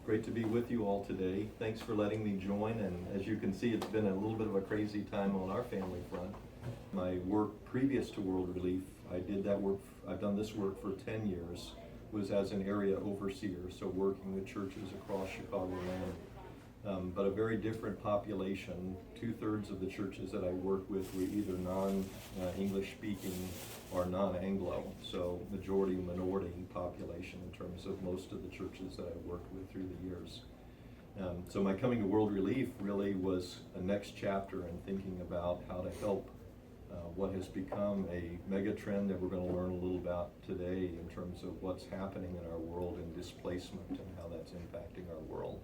Great to be with you all today. Thanks for letting me join, and as you can see, it's been a little bit of a crazy time on our family front. My work previous to World Relief, I've done this work for 10 years, was as an area overseer, so working with churches across Chicagoland. But a very different population. 2/3 of the churches that I work with were either non-English speaking or non-Anglo, so majority minority population in terms of most of the churches that I worked with through the years. So my coming to World Relief really was a next chapter in thinking about how to help what has become a mega trend that we're going to learn a little about today in terms of what's happening in our world and displacement and how that's impacting our world.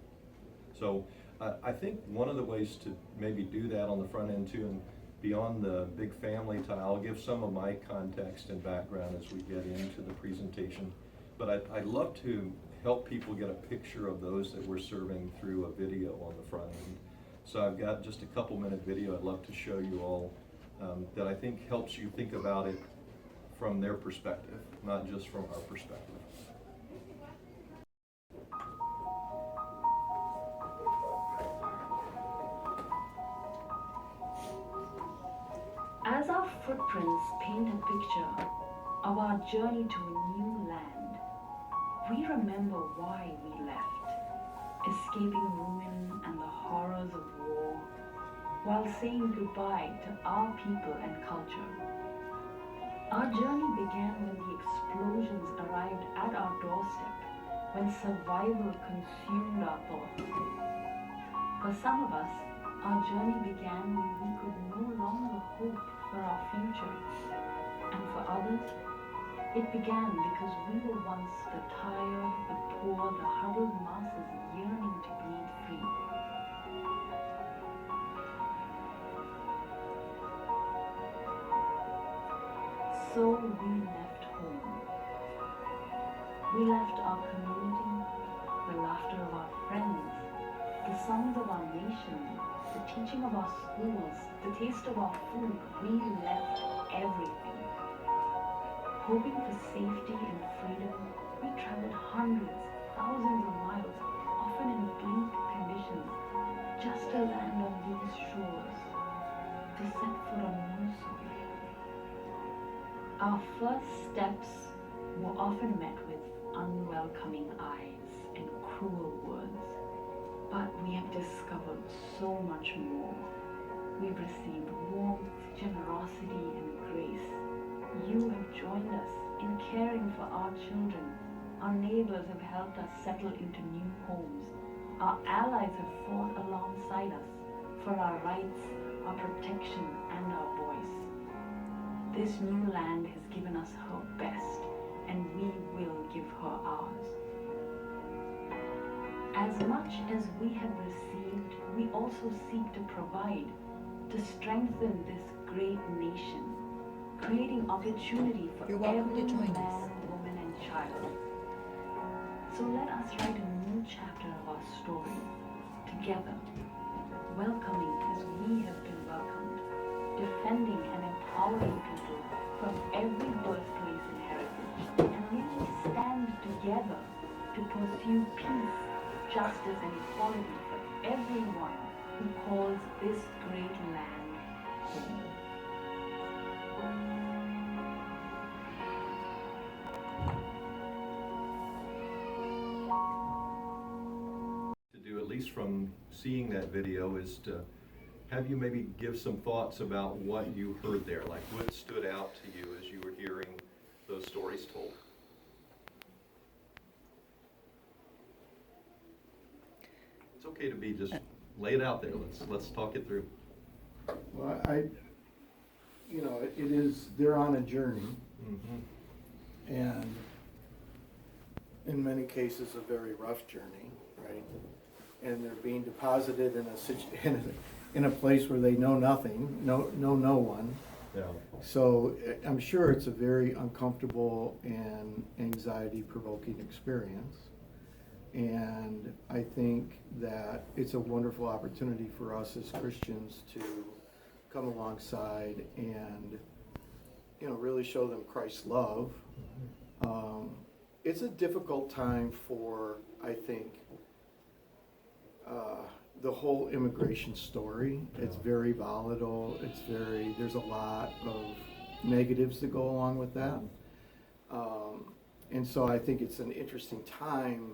So I think one of the ways to maybe do that on the front end too, and beyond the big family tie, I'll give some of my context and background as we get into the presentation. But I'd love to help people get a picture of those that we're serving through a video on the front end. So I've got just a couple minute video I'd love to show you all that I think helps you think about it from their perspective, not just from our perspective. As our footprints paint a picture of our journey to a new land, we remember why we left, escaping ruin and the horrors of war, while saying goodbye to our people and culture. Our journey began when the explosions arrived at our doorstep, when survival consumed our thoughts. For some of us, our journey began when we could no longer hope for our future. And for others, it began because we were once the tired, the poor, the huddled masses yearning to breathe free. So we left home. We left our community, the laughter of our friends, the songs of our nation, the teaching of our schools, the taste of our food. We left everything. Hoping for safety and freedom, we traveled hundreds, thousands of miles, often in bleak conditions, just to land on these shores, to set foot on new soil. Our first steps were often met with unwelcoming eyes and cruel words, but we have discovered so much more. We've received warmth, generosity, and grace. You have joined us in caring for our children. Our neighbors have helped us settle into new homes. Our allies have fought alongside us for our rights, our protection, and our voice. This new land has given us her best, and we will give her ours. As much as we have received, we also seek to provide, to strengthen this great nation, creating opportunity for every man, woman, and child. So let us write a new chapter of our story, together, welcoming as we have been welcomed, defending and empowering people from every birthplace and heritage, and really stand together to pursue peace, justice, and equality for everyone who calls this great land home. To do, at least from seeing that video, is to have you maybe give some thoughts about what you heard there, like what stood out to you as you were hearing those stories told. It's okay to be just lay it out there. Let's talk it through. Well, it is, they're on a journey, and in many cases, a very rough journey, right? And they're being deposited in a place where they know nothing, know no one. Yeah. So I'm sure it's a very uncomfortable and anxiety-provoking experience. And I think that it's a wonderful opportunity for us as Christians to come alongside and, really show them Christ's love. It's a difficult time for, I think, the whole immigration story. It's very volatile. There's a lot of negatives that go along with that. And so I think it's an interesting time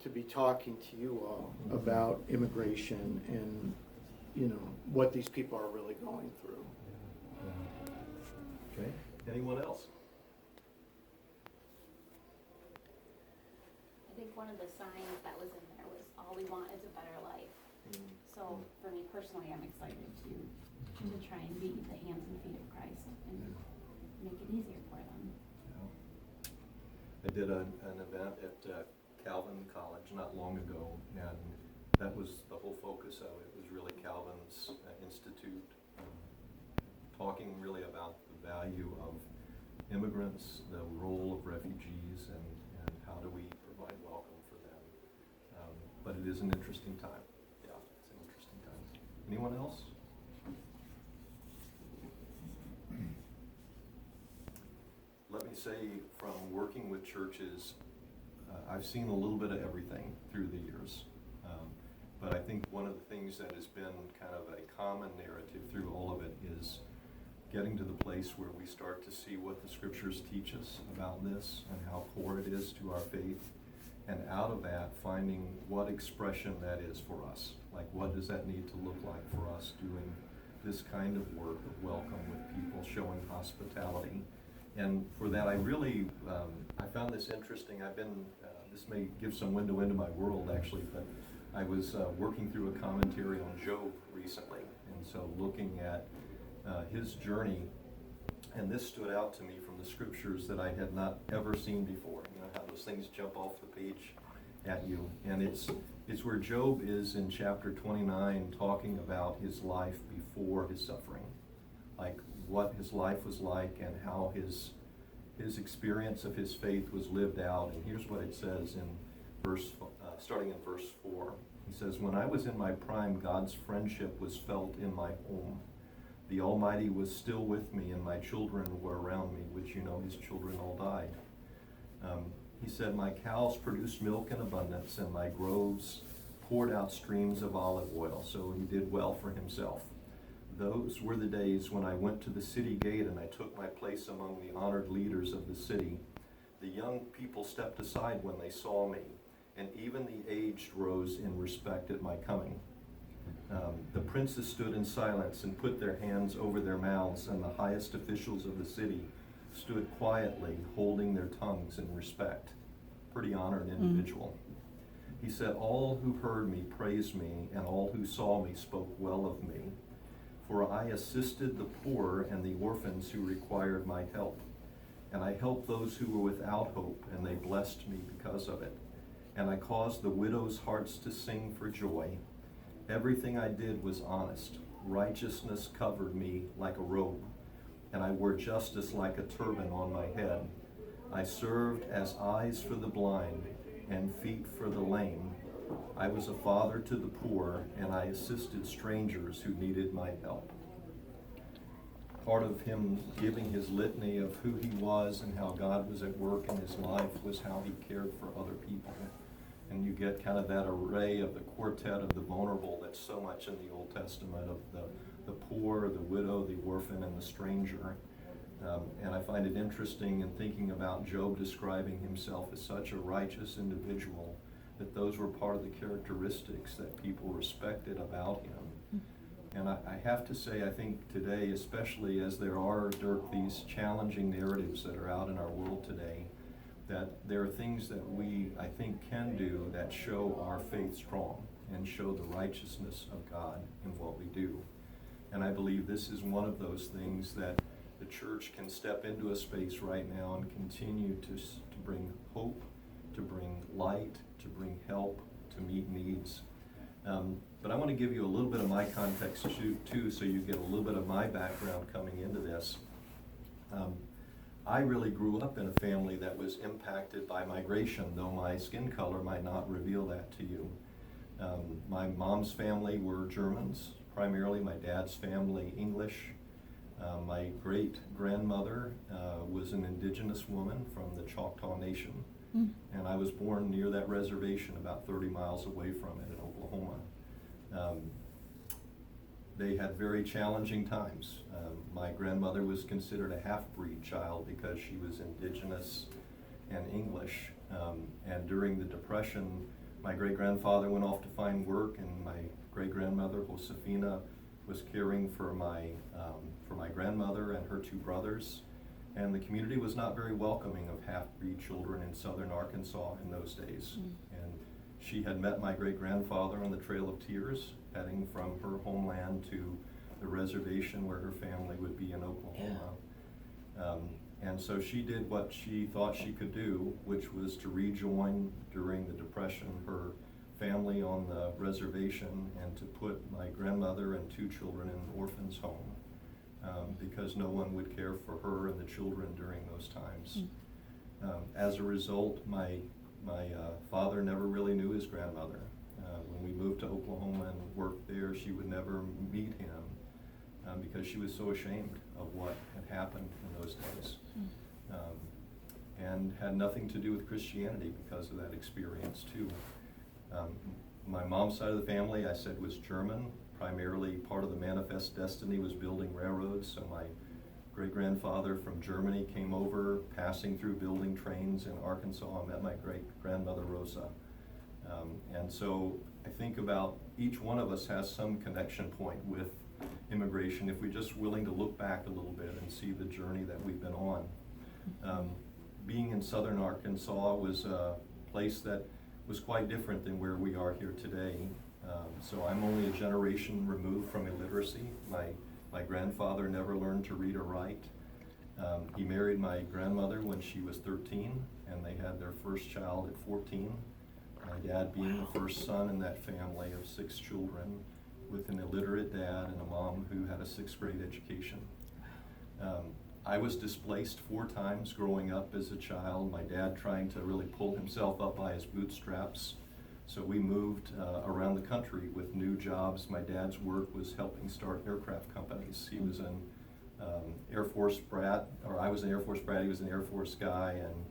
to be talking to you all about immigration and, what these people are really going through. Okay, anyone else? I think one of the signs that was in there was all we want is a better life. So for me personally, I'm excited to try and be the hands and feet of Christ and make it easier for them. I did an event at Calvin College not long ago, and that was the whole focus of it, was really Calvin's Institute, talking really about the value of immigrants, the role of refugees, and how do we provide welcome for them. But it is an interesting time. Yeah, it's an interesting time. Anyone else? Let me say, from working with churches, I've seen a little bit of everything through the years. But I think one of the things that has been kind of a common narrative through all of it is getting to the place where we start to see what the scriptures teach us about this and how core it is to our faith. And out of that, finding what expression that is for us. Like, what does that need to look like for us doing this kind of work of welcome with people, showing hospitality. And for that, I really, I found this interesting. This may give some window into my world actually, but I was working through a commentary on Job recently. And so looking at his journey, and this stood out to me from the scriptures that I had not ever seen before. You know how those things jump off the page at you. And it's where Job is in chapter 29 talking about his life before his suffering. Like what his life was like and how his experience of his faith was lived out. And here's what it says in starting in verse 4. He says, "When I was in my prime, God's friendship was felt in my home. The Almighty was still with me, and my children were around me," which his children all died. He said, "My cows produced milk in abundance, and my groves poured out streams of olive oil." So he did well for himself. "Those were the days when I went to the city gate and I took my place among the honored leaders of the city. The young people stepped aside when they saw me, and even the aged rose in respect at my coming. The princes stood in silence and put their hands over their mouths, and the highest officials of the city stood quietly, holding their tongues in respect." Pretty honored individual. He said, "All who heard me praised me, and all who saw me spoke well of me. For I assisted the poor and the orphans who required my help. And I helped those who were without hope, and they blessed me because of it. And I caused the widows' hearts to sing for joy. Everything I did was honest. Righteousness covered me like a robe, and I wore justice like a turban on my head. I served as eyes for the blind and feet for the lame. I was a father to the poor, and I assisted strangers who needed my help." Part of him giving his litany of who he was and how God was at work in his life was how he cared for other people. And you get kind of that array of the quartet of the vulnerable that's so much in the Old Testament, of the poor, the widow, the orphan, and the stranger. And I find it interesting in thinking about Job describing himself as such a righteous individual, that those were part of the characteristics that people respected about him. And I have to say, I think today, especially as there are, Dirk, these challenging narratives that are out in our world today, that there are things that we, I think, can do that show our faith strong and show the righteousness of God in what we do. And I believe this is one of those things that the church can step into a space right now and continue to bring hope, to bring light, to bring help, to meet needs. But I want to give you a little bit of my context too, so you get a little bit of my background coming into this. I really grew up in a family that was impacted by migration, though my skin color might not reveal that to you. My mom's family were Germans, primarily. My dad's family, English. My great-grandmother was an indigenous woman from the Choctaw Nation. And I was born near that reservation, about 30 miles away from it in Oklahoma. They had very challenging times. My grandmother was considered a half-breed child because she was indigenous and English. And during the Depression, my great-grandfather went off to find work, and my great-grandmother, Josefina, was caring for my grandmother and her two brothers. And the community was not very welcoming of half-breed children in southern Arkansas in those days. And she had met my great-grandfather on the Trail of Tears, heading from her homeland to the reservation where her family would be in Oklahoma. And so she did what she thought she could do, which was to rejoin during the Depression her family on the reservation and to put my grandmother and two children in an orphan's home, because no one would care for her and the children during those times. As a result, my father never really knew his grandmother. When we moved to Oklahoma and worked there, she would never meet him because she was so ashamed of what had happened in those days. And had nothing to do with Christianity because of that experience too. My mom's side of the family, I said, was German. Primarily part of the manifest destiny was building railroads, so my great-grandfather from Germany came over, passing through building trains in Arkansas. I met my great-grandmother Rosa. And so I think about each one of us has some connection point with immigration if we're just willing to look back a little bit and see the journey that we've been on. Being in southern Arkansas was a place that was quite different than where we are here today. So I'm only a generation removed from illiteracy. My grandfather never learned to read or write. He married my grandmother when she was 13, and they had their first child at 14. My dad being the first son in that family of 6 children, with an illiterate dad and a mom who had a 6th grade education. I was displaced 4 times growing up as a child, my dad trying to really pull himself up by his bootstraps. So we moved around the country with new jobs. My dad's work was helping start aircraft companies. He was an Air Force brat, or I was an Air Force brat, he was an Air Force guy, and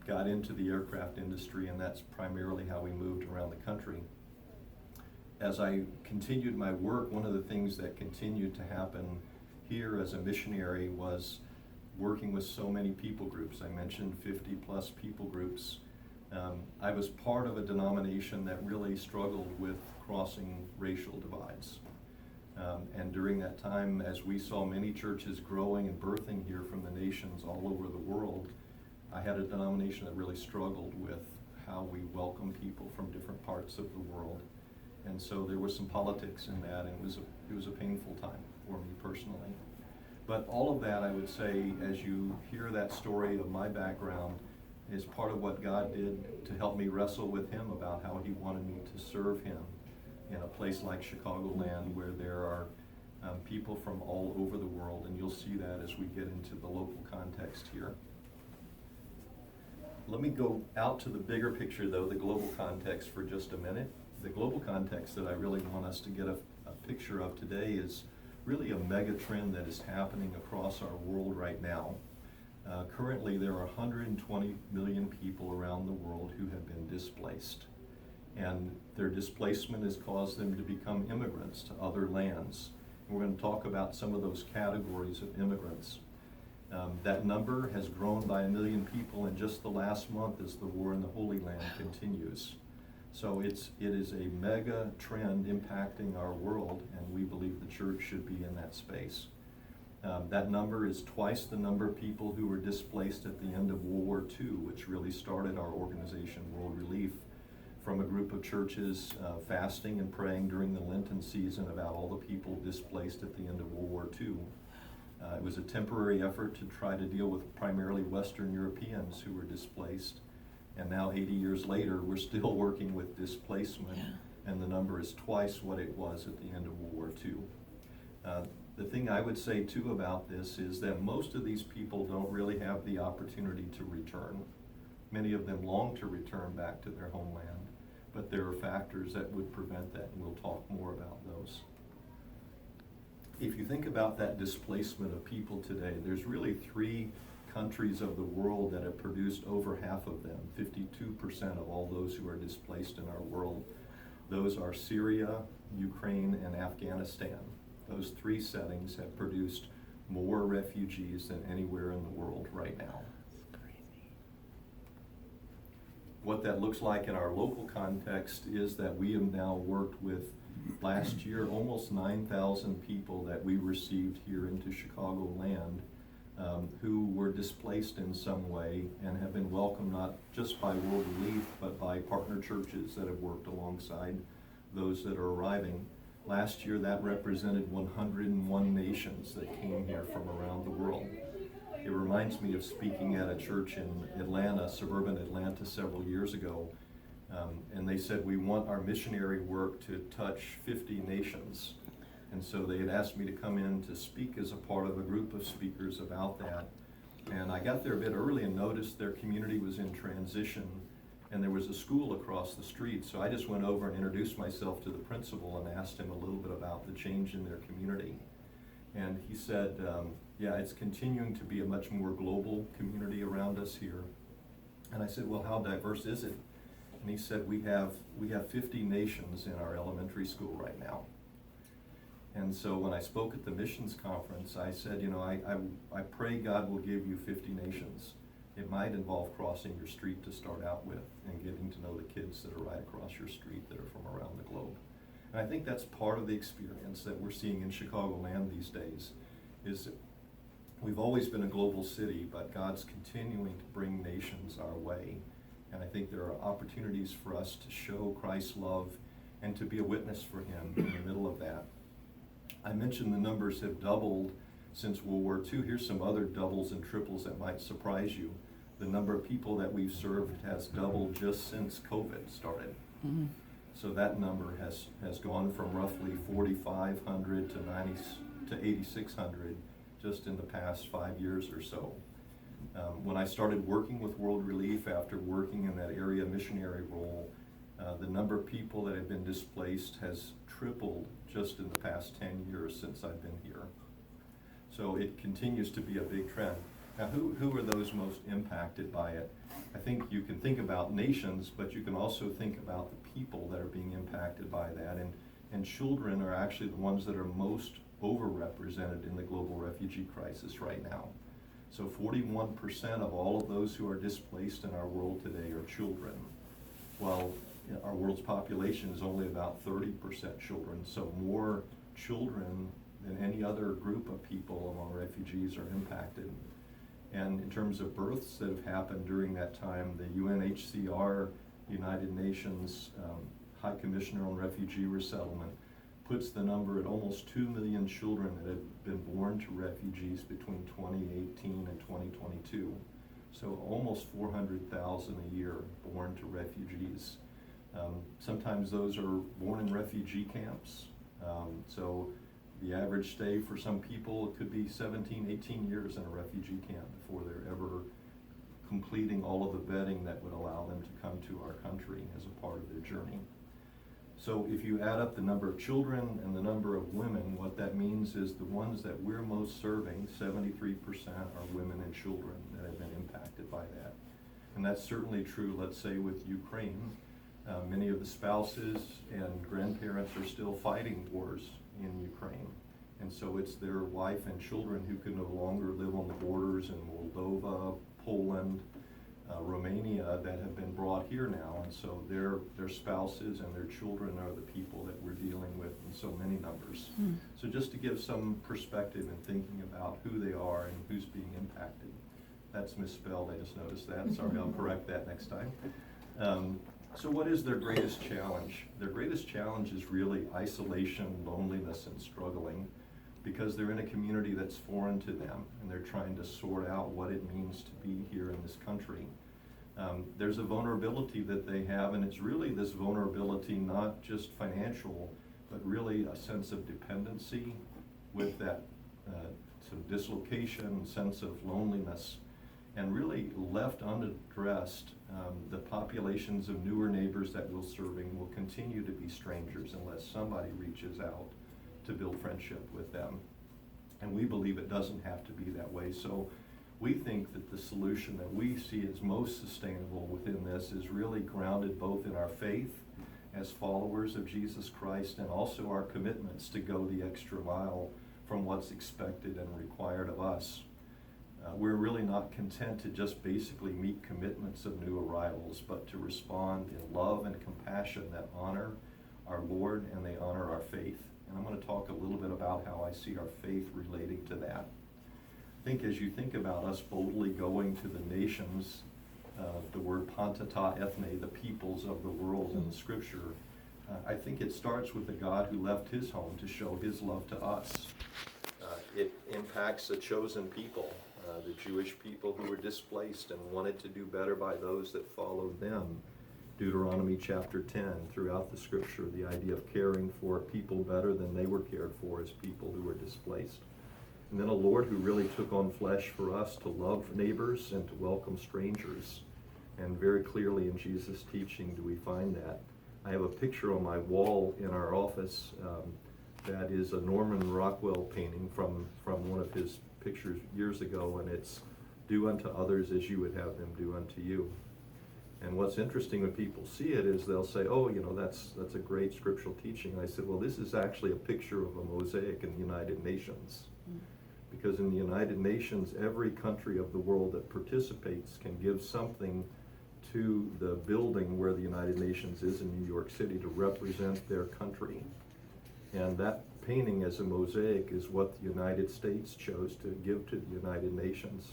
got into the aircraft industry, and that's primarily how we moved around the country. As I continued my work, one of the things that continued to happen here as a missionary was working with so many people groups. I mentioned 50 plus people groups. I was part of a denomination that really struggled with crossing racial divides. And during that time, as we saw many churches growing and birthing here from the nations all over the world, I had a denomination that really struggled with how we welcome people from different parts of the world. And so there was some politics in that, and it was a painful time for me personally. But all of that, I would say, as you hear that story of my background, is part of what God did to help me wrestle with Him about how He wanted me to serve Him in a place like Chicagoland, where there are people from all over the world, and you'll see that as we get into the local context here. Let me go out to the bigger picture, though, the global context, for just a minute. The global context that I really want us to get a picture of today is really a mega trend that is happening across our world right now. Currently, there are 120 million people around the world who have been displaced. And their displacement has caused them to become immigrants to other lands. And we're going to talk about some of those categories of immigrants. That number has grown by 1 million people in just the last month as the war in the Holy Land continues. So it is a mega trend impacting our world, and we believe the church should be in that space. That number is twice the number of people who were displaced at the end of World War II, which really started our organization, World Relief, from a group of churches fasting and praying during the Lenten season about all the people displaced at the end of World War II. It was a temporary effort to try to deal with primarily Western Europeans who were displaced. And now 80 years later, we're still working with displacement, and the number is twice what it was at the end of World War II. The thing I would say too about this is that most of these people don't really have the opportunity to return. Many of them long to return back to their homeland, but there are factors that would prevent that, and we'll talk more about those. If you think about that displacement of people today, there's really 3 countries of the world that have produced over half of them, 52% of all those who are displaced in our world. Those are Syria, Ukraine, and Afghanistan. Those three settings have produced more refugees than anywhere in the world right now. What that looks like in our local context is that we have now worked with, last year, almost 9,000 people that we received here into Chicagoland who were displaced in some way and have been welcomed not just by World Relief, but by partner churches that have worked alongside those that are arriving. Last year, that represented 101 nations that came here from around the world. It reminds me of speaking at a church in Atlanta, suburban Atlanta, several years ago. And they said, we want our missionary work to touch 50 nations. And so they had asked me to come in to speak as a part of a group of speakers about that. And I got there a bit early and noticed their community was in transition, and there was a school across the street. So I just went over and introduced myself to the principal and asked him a little bit about the change in their community. And he said, yeah, it's continuing to be a much more global community around us here. And I said, well, how diverse is it? And he said, we have 50 nations in our elementary school right now. And so when I spoke at the missions conference, I said, you know, I pray God will give you 50 nations. It might involve crossing your street to start out with and getting to know the kids that are right across your street that are from around the globe. And I think that's part of the experience that we're seeing in Chicagoland these days, is that we've always been a global city, but God's continuing to bring nations our way. And I think there are opportunities for us to show Christ's love and to be a witness for him in the middle of that. I mentioned the numbers have doubled since World War II. Here's some other doubles and triples that might surprise you. The number of people that we've served has doubled just since COVID started. Mm-hmm. So that number has gone from roughly 4,500 to 8,600 just in the past 5 years or so. When I started working with World Relief after working in that area missionary role, the number of people that have been displaced has tripled just in the past 10 years since I've been here. So it continues to be a big trend. Now, who are those most impacted by it? I think you can think about nations, but you can also think about the people that are being impacted by that. And children are actually the ones that are most overrepresented in the global refugee crisis right now. So 41% of all of those who are displaced in our world today are children, while our world's population is only about 30% children. So more children than any other group of people among refugees are impacted. And in terms of births that have happened during that time, the UNHCR, United Nations High Commissioner on Refugee Resettlement, puts the number at almost 2 million children that have been born to refugees between 2018 and 2022. So almost 400,000 a year born to refugees. Sometimes those are born in refugee camps. So the average stay for some people, it could be 17, 18 years in a refugee camp before they're ever completing all of the vetting that would allow them to come to our country as a part of their journey. So if you add up the number of children and the number of women, what that means is the ones that we're most serving, 73% are women and children that have been impacted by that. And that's certainly true, let's say, with Ukraine. Many of the spouses and grandparents are still fighting wars in Ukraine. And so it's their wife and children who can no longer live on the borders in Moldova, Poland, Romania that have been brought here now. And so their spouses and their children are the people that we're dealing with in so many numbers. So just to give some perspective in thinking about who they are and who's being impacted. That's misspelled, I just noticed that. Sorry, I'll correct that next time. So what is their greatest challenge? Their greatest challenge is really isolation, loneliness, and struggling, because they're in a community that's foreign to them, and they're trying to sort out what it means to be here in this country. There's a vulnerability that they have, and it's really this vulnerability, not just financial, but really a sense of dependency with that sort of dislocation, sense of loneliness. And really left unaddressed, the populations of newer neighbors that we're serving will continue to be strangers unless somebody reaches out to build friendship with them. And we believe it doesn't have to be that way. So We think that the solution that we see as most sustainable within this is really grounded both in our faith as followers of Jesus Christ and also our commitments to go the extra mile from what's expected and required of us. We're really not content to just basically meet commitments of new arrivals, but to respond in love and compassion that honor our Lord and they honor our faith. And I'm going to talk a little bit about how I see our faith relating to that. I think as you think about us boldly going to the nations, the word pantata ethne, the peoples of the world in the scripture, I think it starts with a God who left his home to show his love to us. It impacts a chosen people, the Jewish people who were displaced and wanted to do better by those that followed them. Deuteronomy chapter 10, throughout the scripture, the idea of caring for people better than they were cared for as people who were displaced. And then a Lord who really took on flesh for us to love neighbors and to welcome strangers. And very clearly in Jesus' teaching do we find that. I have a picture on my wall in our office that is a Norman Rockwell painting from one of his pictures years ago, and it's do unto others as you would have them do unto you. And what's interesting when people see it is they'll say, oh, that's a great scriptural teaching. And I said, well, this is actually a picture of a mosaic in the United Nations. Because in the United Nations, every country of the world that participates can give something to the building where the United Nations is in New York City to represent their country. And that painting as a mosaic is what the United States chose to give to the United Nations.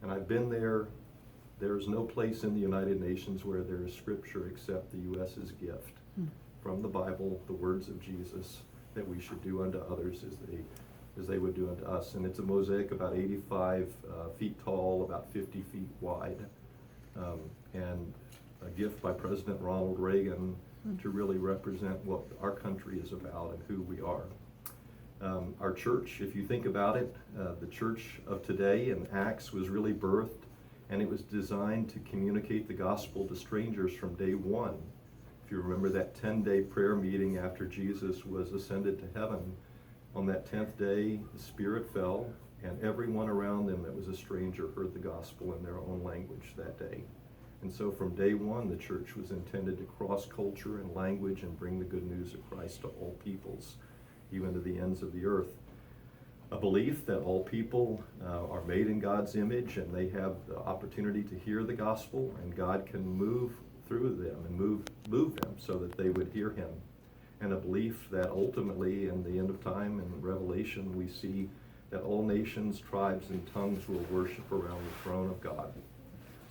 And I've been there. There's no place in the United Nations where there is scripture except the U.S.'s gift from the Bible, the words of Jesus, that we should do unto others as they would do unto us. And it's a mosaic about 85 feet tall, about 50 feet wide, and a gift by President Ronald Reagan to really represent what our country is about and who we are. Our church, if you think about it, the church of today in Acts was really birthed, and it was designed to communicate the gospel to strangers from day one. If you remember that 10-day prayer meeting after Jesus was ascended to heaven, on that 10th day, the Spirit fell, and everyone around them that was a stranger heard the gospel in their own language that day. And so from day one, the church was intended to cross culture and language and bring the good news of Christ to all peoples, even to the ends of the earth. A belief that all people are made in God's image and they have the opportunity to hear the gospel, and God can move through them and move them so that they would hear him. And a belief that ultimately in the end of time in Revelation we see that all nations, tribes, and tongues will worship around the throne of God.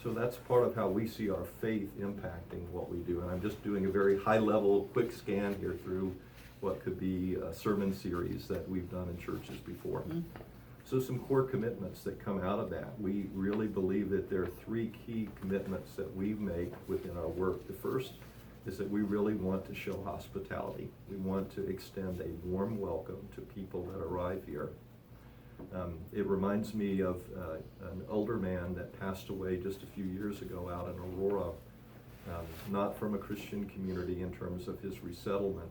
So that's part of how we see our faith impacting what we do. And I'm just doing a very high-level, quick scan here through what could be a sermon series that we've done in churches before. So some core commitments that come out of that. We really believe that there are three key commitments that we make within our work. The first is that we really want to show hospitality. We want to extend a warm welcome to people that arrive here. It reminds me of an older man that passed away just a few years ago out in Aurora, not from a Christian community in terms of his resettlement.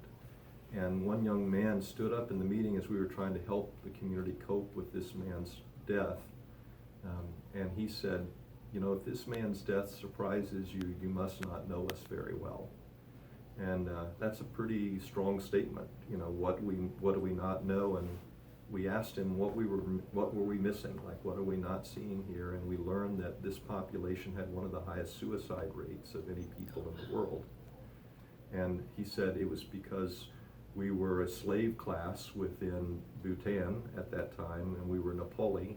And one young man stood up in the meeting as we were trying to help the community cope with this man's death. And he said, if this man's death surprises you, you must not know us very well. And that's a pretty strong statement. What do we not know? And we asked him what were we missing? Like, what are we not seeing here? And we learned that this population had one of the highest suicide rates of any people in the world. And he said it was because we were a slave class within Bhutan at that time, and we were Nepali,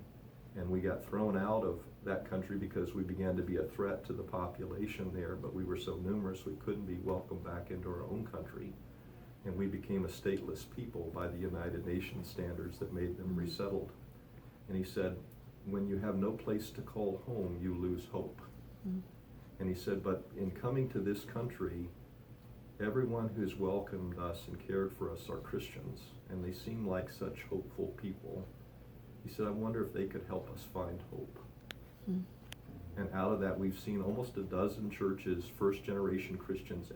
and we got thrown out of that country because we began to be a threat to the population there, but we were so numerous we couldn't be welcomed back into our own country. And we became a stateless people by the United Nations standards that made them resettled. And he said, when you have no place to call home, you lose hope. And he said, but in coming to this country, everyone who's welcomed us and cared for us are Christians, and they seem like such hopeful people. He said, I wonder if they could help us find hope. And out of that, we've seen almost a dozen churches, first-generation Christians,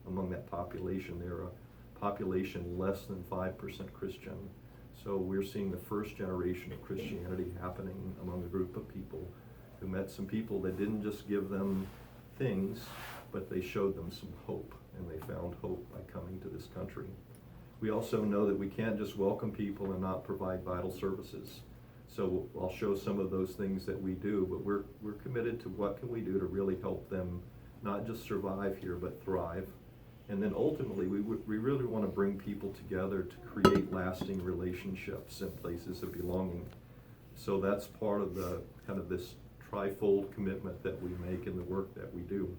among that population. They're a population less than 5% Christian. So we're seeing the first generation of Christianity happening among a group of people who met some people that didn't just give them things, but they showed them some hope, and they found hope by coming to this country. We also know that we can't just welcome people and not provide vital services. So I'll show some of those things that we do, but we're committed to what can we do to really help them not just survive here, but thrive. And then ultimately, we really want to bring people together to create lasting relationships and places of belonging. So that's part of the kind of this trifold commitment that we make in the work that we do.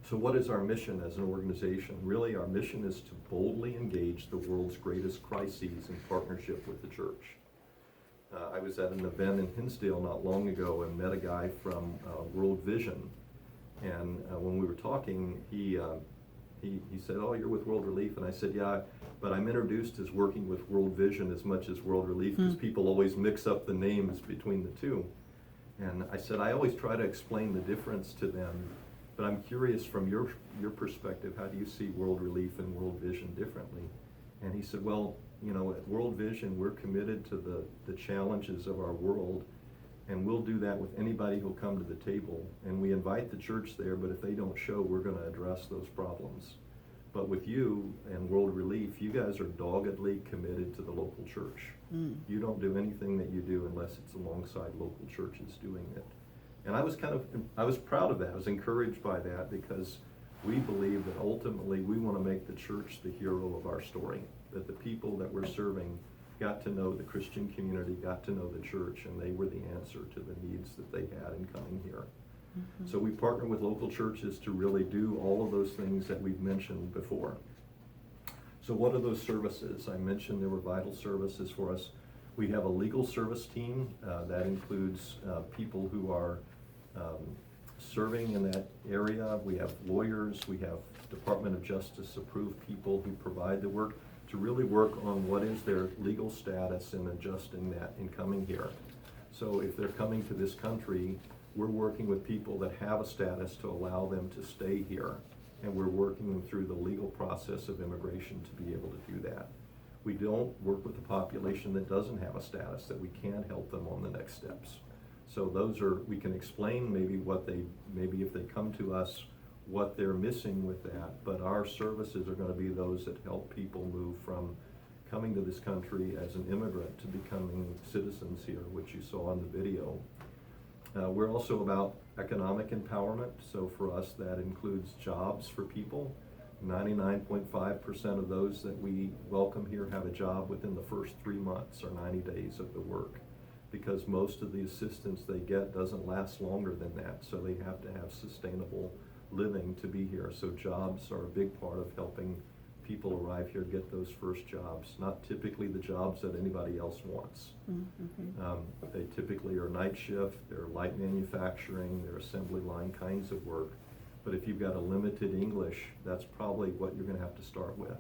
So what is our mission as an organization? Really, our mission is to boldly engage the world's greatest crises in partnership with the church. I was at an event in Hinsdale not long ago and met a guy from World Vision. And when we were talking, he said, "Oh, you're with World Relief?" And I said, "Yeah, but I'm introduced as working with World Vision as much as World Relief because people always mix up the names between the two." And I said, "I always try to explain the difference to them, but I'm curious from your perspective, how do you see World Relief and World Vision differently?" And he said, "Well, you know, at World Vision, we're committed to the challenges of our world, and we'll do that with anybody who'll come to the table. And we invite the church there, but if they don't show, we're going to address those problems. But with you and World Relief, you guys are doggedly committed to the local church. You don't do anything that you do unless it's alongside local churches doing it." And I was proud of that. I was encouraged by that because we believe that ultimately we want to make the church the hero of our story, that the people that we're serving got to know the Christian community, got to know the church, and they were the answer to the needs that they had in coming here. So we partner with local churches to really do all of those things that we've mentioned before. So what are those services? I mentioned there were vital services for us. We have a legal service team that includes people who are serving in that area. We have lawyers, we have Department of Justice approved people who provide the work to really work on what is their legal status and adjusting that in coming here. So if they're coming to this country, we're working with people that have a status to allow them to stay here, and we're working them through the legal process of immigration to be able to do that. We don't work with a population that doesn't have a status, that we can't help them on the next steps. So those are, we can explain maybe if they come to us, what they're missing with that, but our services are going to be those that help people move from coming to this country as an immigrant to becoming citizens here, which you saw in the video. We're also about economic empowerment, so for us that includes jobs for people. 99.5% of those that we welcome here have a job within the first 3 months or 90 days of the work, because most of the assistance they get doesn't last longer than that, so they have to have sustainable living to be here. So jobs are a big part of helping people arrive here get those first jobs, not typically the jobs that anybody else wants. They typically are night shift, they're light manufacturing, they're assembly line kinds of work. But if you've got a limited English, that's probably what you're going to have to start with.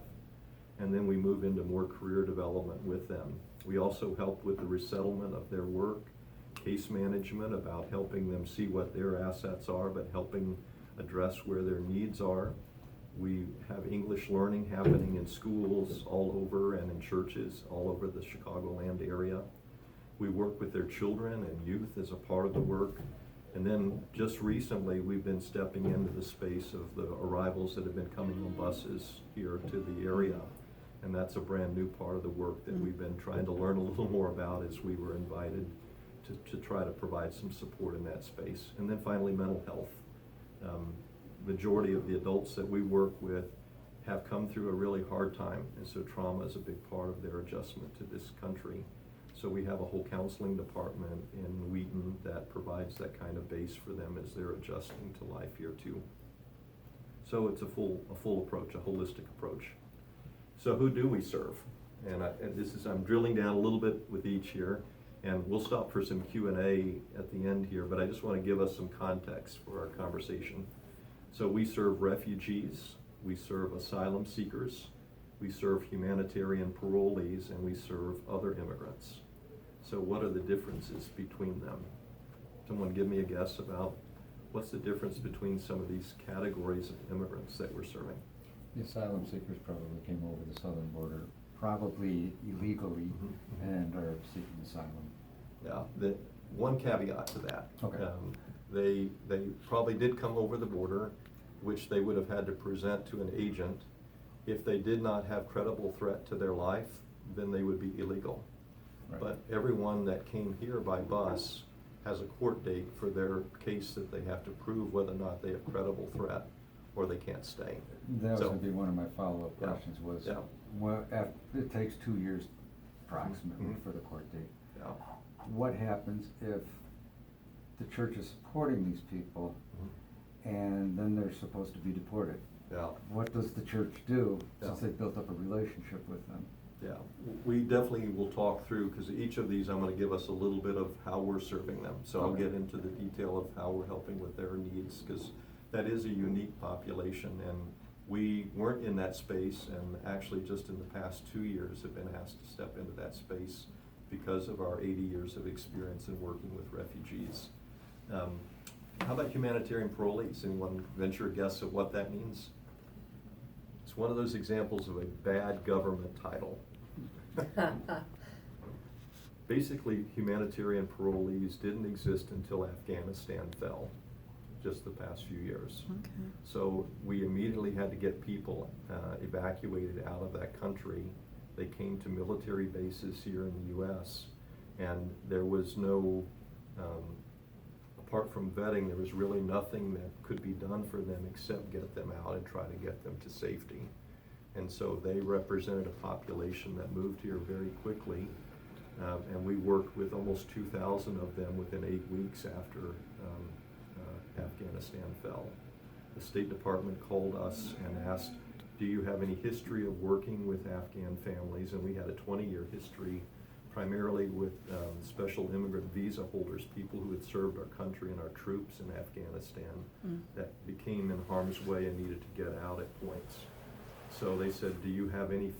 And then we move into more career development with them. We also help with the resettlement of their work, case management, about helping them see what their assets are, but helping address where their needs are. We have English learning happening in schools all over and in churches all over the Chicagoland area. We work with their children and youth as a part of the work. And then just recently, we've been stepping into the space of the arrivals that have been coming on buses here to the area. And that's a brand new part of the work that we've been trying to learn a little more about as we were invited to try to provide some support in that space. And then finally, mental health. Majority of the adults that we work with have come through a really hard time, and so trauma is a big part of their adjustment to this country. So we have a whole counseling department in Wheaton that provides that kind of base for them as they're adjusting to life here too. So it's a full approach, a holistic approach. So who do we serve? And I'm drilling down a little bit with each here, and we'll stop for some Q&A at the end here, but I just want to give us some context for our conversation. So we serve refugees, we serve asylum seekers, we serve humanitarian parolees, and we serve other immigrants. So what are the differences between them? Someone give me a guess about what's the difference between some of these categories of immigrants that we're serving? The asylum seekers probably came over the southern border probably illegally Mhm. and are seeking asylum. Yeah, the, one caveat to that. Okay. They probably did come over the border, which they would have had to present to an agent. If they did not have credible threat to their life, then they would be illegal. Right. But everyone that came here by bus has a court date for their case that they have to prove whether or not they have credible threat or they can't stay. That was So- gonna be one of my follow-up Yeah, questions was, yeah. it takes 2 years approximately Mhm. for the court date. Yeah. What happens if the church is supporting these people and then they're supposed to be deported? Yeah. What does the church do since Yeah. they've built up a relationship with them? Yeah, we definitely will talk through, because each of these, I'm gonna give us a little bit of how we're serving them. So I'll Okay. get into the detail of how we're helping with their needs, because that is a unique population, and we weren't in that space, and actually just in the past 2 years have been asked to step into that space because of our 80 years of experience in working with refugees. How about humanitarian parolees? Anyone venture a guess at what that means? It's one of those examples of a bad government title. Basically, humanitarian parolees didn't exist until Afghanistan fell, just the past few years. Okay. So we immediately had to get people evacuated out of that country. They came to military bases here in the US, and there was no, apart from vetting, there was really nothing that could be done for them except get them out and try to get them to safety. And so they represented a population that moved here very quickly. And we worked with almost 2,000 of them within 8 weeks after Afghanistan fell. The State Department called us and asked, do you have any history of working with Afghan families? And we had a 20-year history, primarily with special immigrant visa holders, people who had served our country and our troops in Afghanistan that became in harm's way and needed to get out at points. So they said, do you have any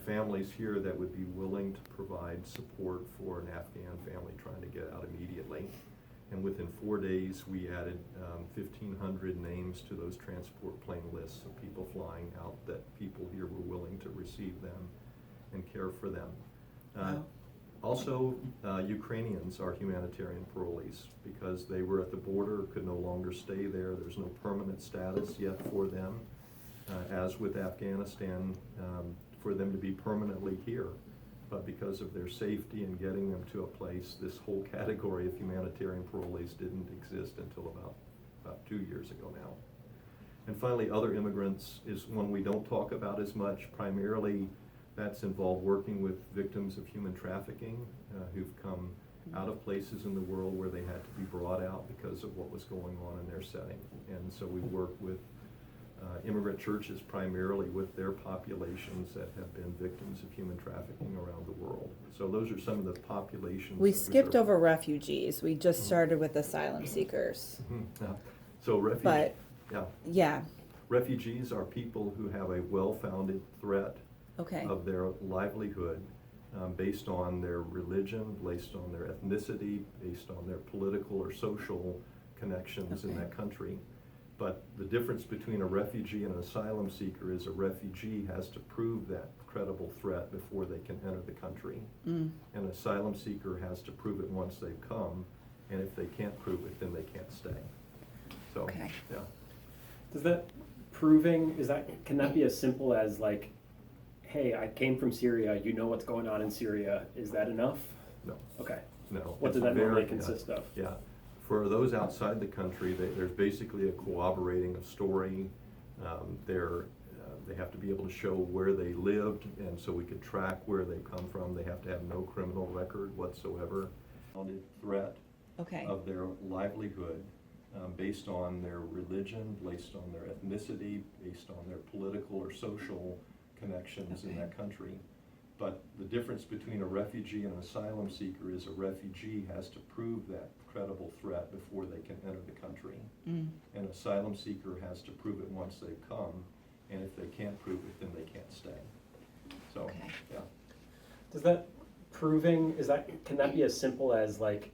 families here that would be willing to provide support for an Afghan family trying to get out immediately? And within 4 days, we added 1,500 names to those transport plane lists of people flying out, that people here were willing to receive them and care for them. Wow. Also, Ukrainians are humanitarian parolees because they were at the border, could no longer stay there. There's no permanent status yet for them, as with Afghanistan, for them to be permanently here. But because of their safety and getting them to a place, this whole category of humanitarian parolees didn't exist until about 2 years ago now. And finally, other immigrants is one we don't talk about as much. Primarily, that's involved working with victims of human trafficking who've come out of places in the world where they had to be brought out because of what was going on in their setting. And so we work with immigrant churches primarily with their populations that have been victims of human trafficking around the world. So those are some of the populations. We that skipped serve. over refugees. We just started with asylum seekers. Yeah. So But- yeah. Yeah, Refugees are people who have a well-founded threat okay. of their livelihood based on their religion, based on their ethnicity, based on their political or social connections in Okay. that country. But the difference between a refugee and an asylum seeker is a refugee has to prove that credible threat before they can enter the country. Mm. An asylum seeker has to prove it once they've come, and if they can't prove it, then they can't stay. So, Okay. yeah. Does that can that be as simple as like, hey, I came from Syria, you know what's going on in Syria, is that enough? No, Okay. no. What It's does that normally very- consist of? Yeah, for those outside the country, there's basically a corroborating of story. They have to be able to show where they lived, and so we could track where they come from. They have to have no criminal record whatsoever. Founded threat Okay. of their livelihood based on their religion, based on their ethnicity, based on their political or social connections in Okay. that country. But the difference between a refugee and an asylum seeker is a refugee has to prove that credible threat before they can enter the country. Mm. An asylum seeker has to prove it once they've come, and if they can't prove it, then they can't stay. So, Okay. yeah. Does that can that be as simple as like,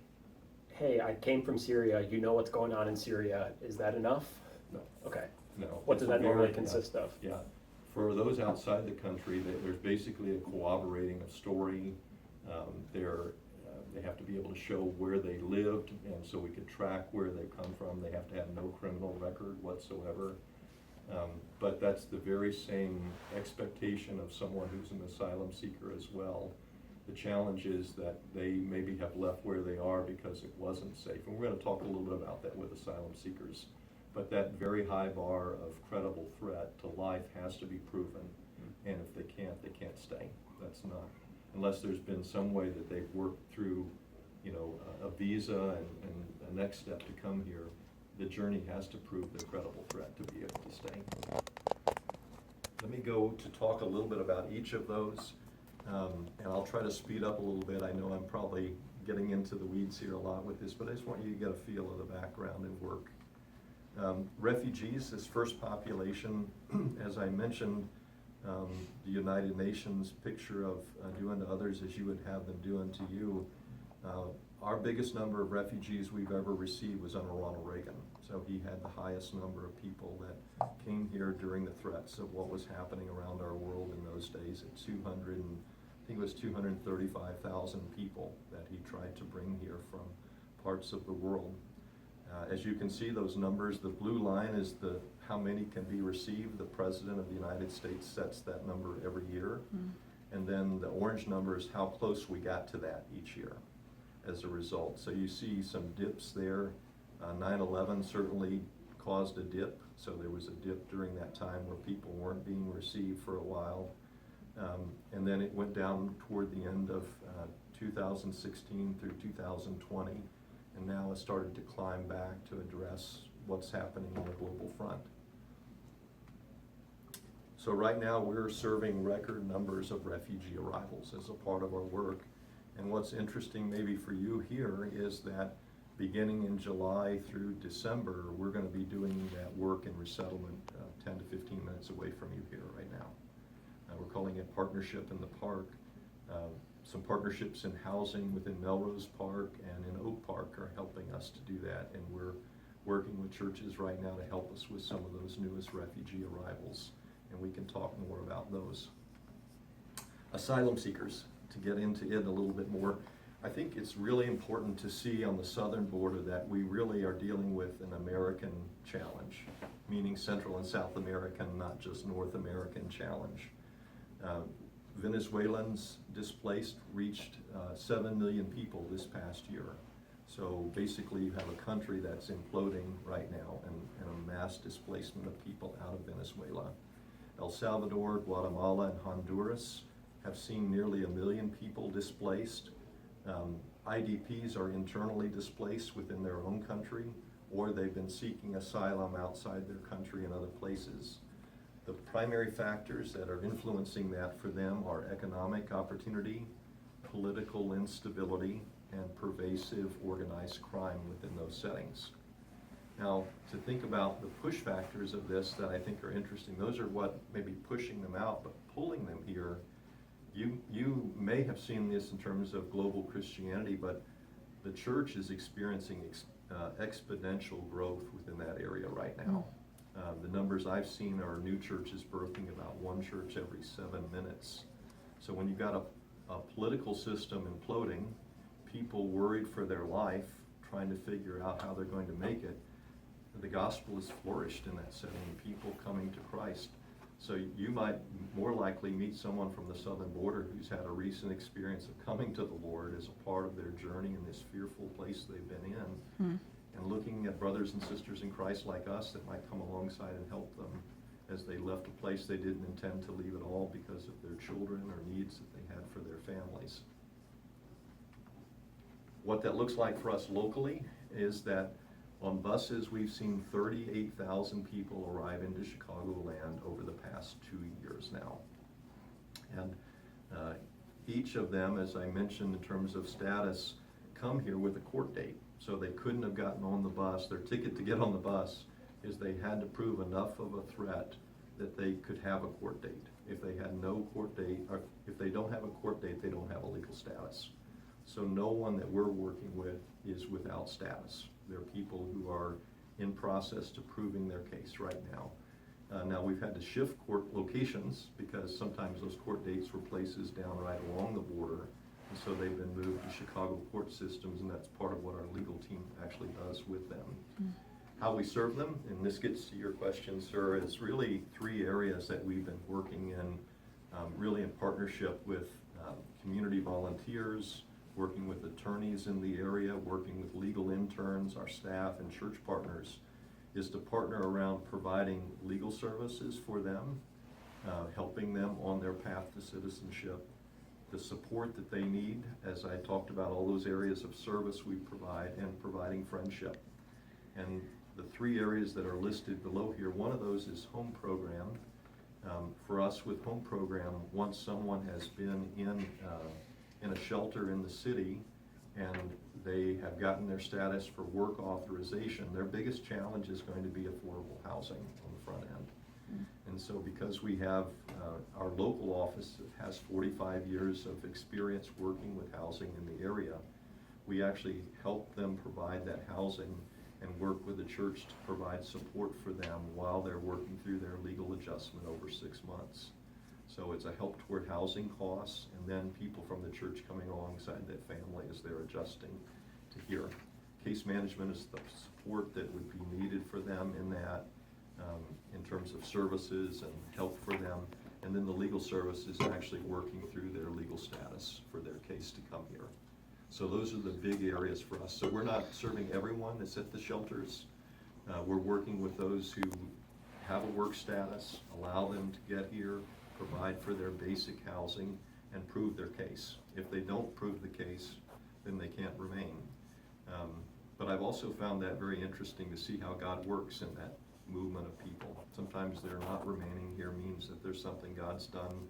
hey, I came from Syria, you know what's going on in Syria, is that enough? No, Okay. no. What It's does a that normally very- consist of? Yeah, For those outside the country, there's basically a corroborating of story. They have to be able to show where they lived, and so we could track where they come from. They have to have no criminal record whatsoever. But that's the very same expectation of someone who's an asylum seeker as well. The challenge is that they maybe have left where they are because it wasn't safe. And we're going to talk a little bit about that with asylum seekers. But that very high bar of credible threat to life has to be proven. And if they can't stay. That's not, unless there's been some way that they've worked through, a visa and a next step to come here. The journey has to prove the credible threat to be able to stay. Let me go to talk a little bit about each of those, and I'll try to speed up a little bit. I know I'm probably getting into the weeds here a lot with this, but I just want you to get a feel of the background and work. Refugees, this first population, as I mentioned, the United Nations picture of doing to others as you would have them doing to you. Our biggest number of refugees we've ever received was under Ronald Reagan. So he had the highest number of people that came here during the threats of what was happening around our world in those days at 235,000 people that he tried to bring here from parts of the world. As you can see, those numbers, the blue line is how many can be received. The President of the United States sets that number every year. And then the orange number is how close we got to that each year as a result. So you see some dips there. 9/11 certainly caused a dip. So there was a dip during that time where people weren't being received for a while. And then it went down toward the end of 2016 through 2020. And now it's started to climb back to address what's happening on the global front. So right now we're serving record numbers of refugee arrivals as a part of our work. And what's interesting maybe for you here is that beginning in July through December, we're going to be doing that work in resettlement 10 to 15 minutes away from you here right now. We're calling it Partnership in the Park. Some partnerships in housing within Melrose Park and in Oak Park are helping us to do that, and we're working with churches right now to help us with some of those newest refugee arrivals, and we can talk more about those. Asylum seekers, to get into it a little bit more, I think it's really important to see on the southern border that we really are dealing with an American challenge, meaning Central and South American, not just North American challenge. Venezuelans displaced reached 7 million people this past year. So basically you have a country that's imploding right now and a mass displacement of people out of Venezuela. El Salvador, Guatemala, and Honduras have seen nearly 1 million people displaced. IDPs are internally displaced within their own country, or they've been seeking asylum outside their country in other places. The primary factors that are influencing that for them are economic opportunity, political instability, and pervasive organized crime within those settings. Now, to think about the push factors of this that I think are interesting, those are what may be pushing them out, but pulling them here, you may have seen this in terms of global Christianity, but the church is experiencing exponential growth within that area right now. The numbers I've seen are new churches birthing about one church every 7 minutes. So when you've got a political system imploding, people worried for their life, trying to figure out how they're going to make it, the gospel has flourished in that setting, people coming to Christ. So you might more likely meet someone from the southern border who's had a recent experience of coming to the Lord as a part of their journey in this fearful place they've been in. And looking at brothers and sisters in Christ like us that might come alongside and help them as they left a place they didn't intend to leave at all because of their children or needs that they had for their families. What that looks like for us locally is that on buses we've seen 38,000 people arrive into Chicagoland over the past 2 years now. And each of them, as I mentioned in terms of status, come here with a court date. So they couldn't have gotten on the bus. Their ticket to get on the bus is they had to prove enough of a threat that they could have a court date. If they had no court date, or if they don't have a court date, they don't have a legal status. So no one that we're working with is without status. They're people who are in process to proving their case right now. Now, we've had to shift court locations because sometimes those court dates were places down right along the border. And so they've been moved to Chicago court systems, and that's part of what our legal team actually does with them. How we serve them, and this gets to your question, sir, is really 3 areas that we've been working in, really in partnership with community volunteers, working with attorneys in the area, working with legal interns, our staff, and church partners, is to partner around providing legal services for them, helping them on their path to citizenship, the support that they need, as I talked about, all those areas of service we provide, and providing friendship. And the 3 areas that are listed below here, one of those is home program. For us with home program, once someone has been in a shelter in the city and they have gotten their status for work authorization, their biggest challenge is going to be affordable housing on the front end. And so because we have, our local office has 45 years of experience working with housing in the area, we actually help them provide that housing and work with the church to provide support for them while they're working through their legal adjustment over 6 months. So it's a help toward housing costs, and then people from the church coming alongside that family as they're adjusting to here. Case management is the support that would be needed for them in that, in terms of services and help for them. And then the legal service is actually working through their legal status for their case to come here. So those are the big areas for us. So we're not serving everyone that's at the shelters. We're working with those who have a work status, allow them to get here, provide for their basic housing, and prove their case. If they don't prove the case, then they can't remain. But I've also found that very interesting to see how God works in that movement of people. Sometimes they're not remaining here means that there's something God's done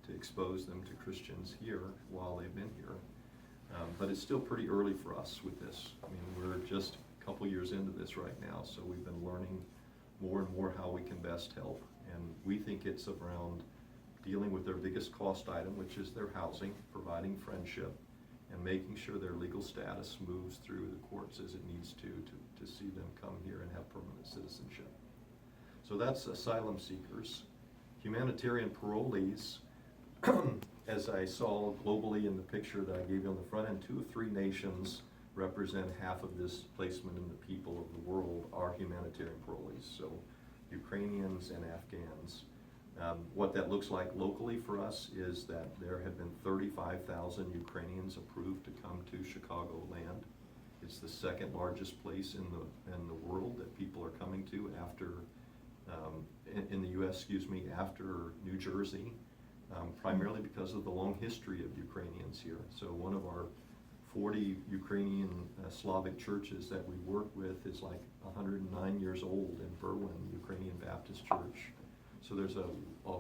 to expose them to Christians here while they've been here. But it's still pretty early for us with this. I mean, we're just a couple years into this right now, so we've been learning more and more how we can best help. And we think it's around dealing with their biggest cost item, which is their housing, providing friendship, and making sure their legal status moves through the courts as it needs to see them come here and have permanent citizenship. So that's asylum seekers. Humanitarian parolees, as I saw globally in the picture that I gave you on the front end, 2 of 3 nations represent half of this placement in the people of the world are humanitarian parolees, so Ukrainians and Afghans. What that looks like locally for us is that there have been 35,000 Ukrainians approved to come to Chicagoland. It's the 2nd largest place in the world that people are coming to after, in the U.S., excuse me, after New Jersey, primarily because of the long history of Ukrainians here. So one of our 40 Ukrainian Slavic churches that we work with is like 109 years old in Berwyn, Ukrainian Baptist Church. So there's a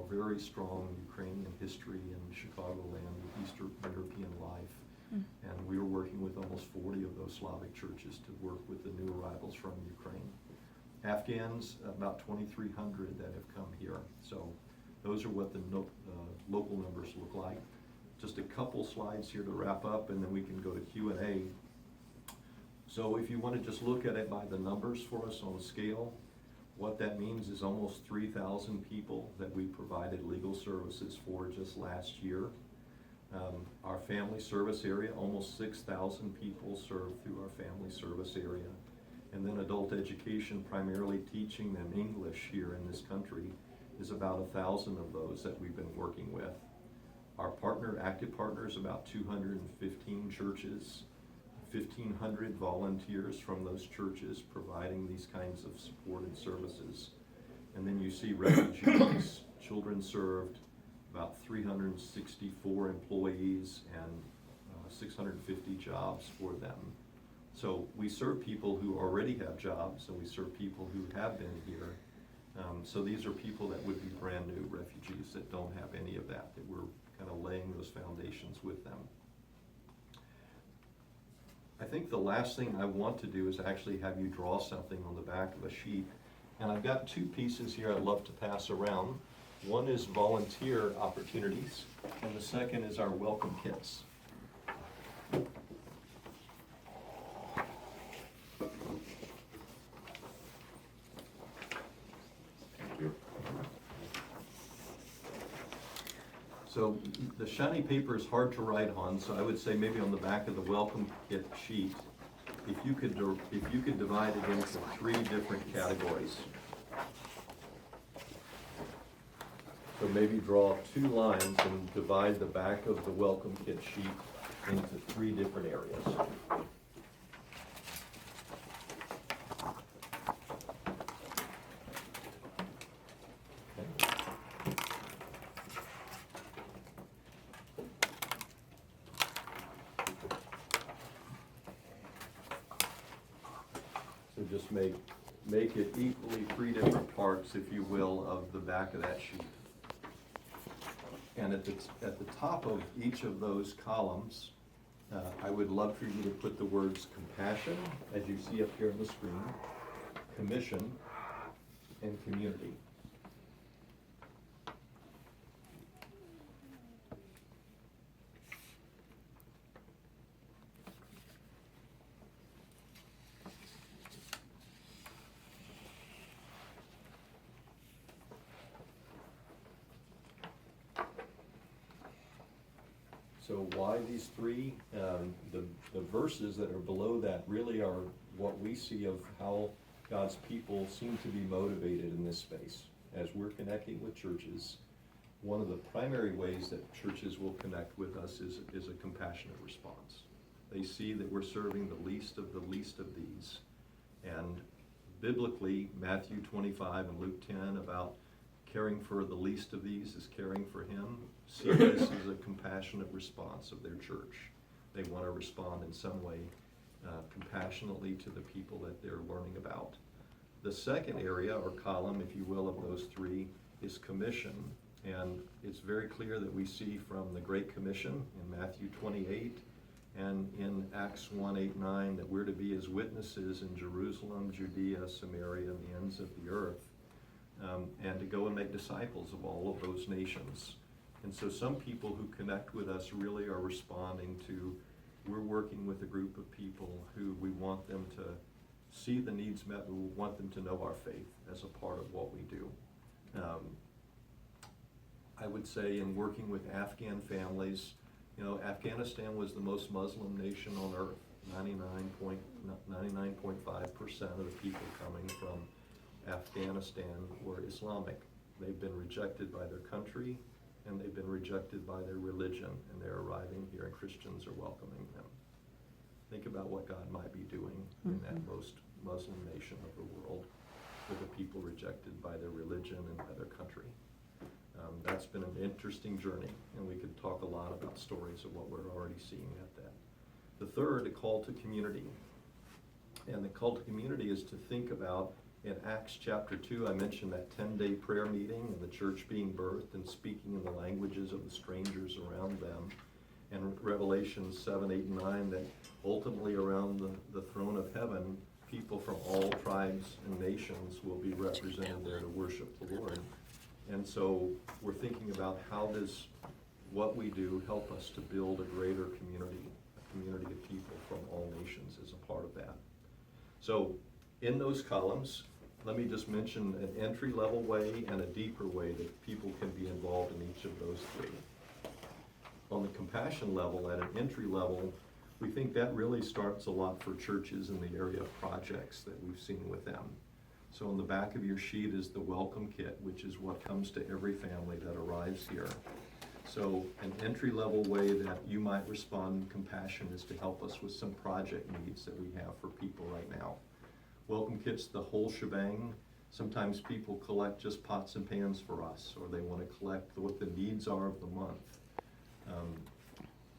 very strong Ukrainian history in Chicagoland with Eastern European life. And we were working with almost 40 of those Slavic churches to work with the new arrivals from Ukraine. Afghans, about 2,300 that have come here. So those are what the local numbers look like. Just a couple slides here to wrap up, and then we can go to Q&A. So if you want to just look at it by the numbers for us on a scale, what that means is almost 3,000 people that we provided legal services for just last year. Our family service area, almost 6,000 people served through our family service area. And then adult education, primarily teaching them English here in this country, is about 1,000 of those that we've been working with. Our active partners, about 215 churches, 1,500 volunteers from those churches providing these kinds of support and services. And then you see refugees, children served, about 364 employees and 650 jobs for them. So we serve people who already have jobs, and we serve people who have been here. So these are people that would be brand new refugees that don't have any of that we're kind of laying those foundations with them. I think the last thing I want to do is actually have you draw something on the back of a sheet. And I've got 2 pieces here I'd love to pass around. One is volunteer opportunities, and the second is our welcome kits. Thank you. So the shiny paper is hard to write on, so I would say maybe on the back of the welcome kit sheet, if you could divide it into 3 different categories. So maybe draw 2 lines and divide the back of the welcome kit sheet into 3 different areas. So just make it equally 3 different parts, if you will, of the back of that sheet. And at the top of each of those columns, I would love for you to put the words compassion, as you see up here on the screen, commission, and community. So why these 3? The verses that are below that really are what we see of how God's people seem to be motivated in this space. As we're connecting with churches, one of the primary ways that churches will connect with us is a compassionate response. They see that we're serving the least of these. And biblically, Matthew 25 and Luke 10 about caring for the least of these is caring for him. See this as a compassionate response of their church. They want to respond in some way compassionately to the people that they're learning about. The second area, or column, if you will, of those 3 is commission. And it's very clear that we see from the Great Commission in Matthew 28 and in Acts 1:8-9 that we're to be his witnesses in Jerusalem, Judea, Samaria, and the ends of the earth. And to go and make disciples of all of those nations. And so some people who connect with us really are responding to, we're working with a group of people who we want them to see the needs met, we want them to know our faith as a part of what we do. I would say in working with Afghan families, Afghanistan was the most Muslim nation on earth. 99.5% of the people coming from Afghanistan were Islamic. They've been rejected by their country, and they've been rejected by their religion, and they're arriving here, and Christians are welcoming them. Think about what God might be doing in that most Muslim nation of the world, with the people rejected by their religion and by their country. That's been an interesting journey, and we could talk a lot about stories of what we're already seeing at that. The third, a call to community. And the call to community is to think about, in Acts chapter 2, I mentioned that 10-day prayer meeting and the church being birthed and speaking in the languages of the strangers around them. And Revelation 7, 8, and 9, that ultimately around the throne of heaven, people from all tribes and nations will be represented there to worship the Lord. And so we're thinking about how does what we do help us to build a greater community, a community of people from all nations as a part of that. So in those columns, let me just mention an entry-level way and a deeper way that people can be involved in each of those 3. On the compassion level, at an entry level, we think that really starts a lot for churches in the area of projects that we've seen with them. So on the back of your sheet is the welcome kit, which is what comes to every family that arrives here. So an entry-level way that you might respond in compassion is to help us with some project needs that we have for people right now. Welcome kit's the whole shebang. Sometimes people collect just pots and pans for us, or they want to collect what the needs are of the month.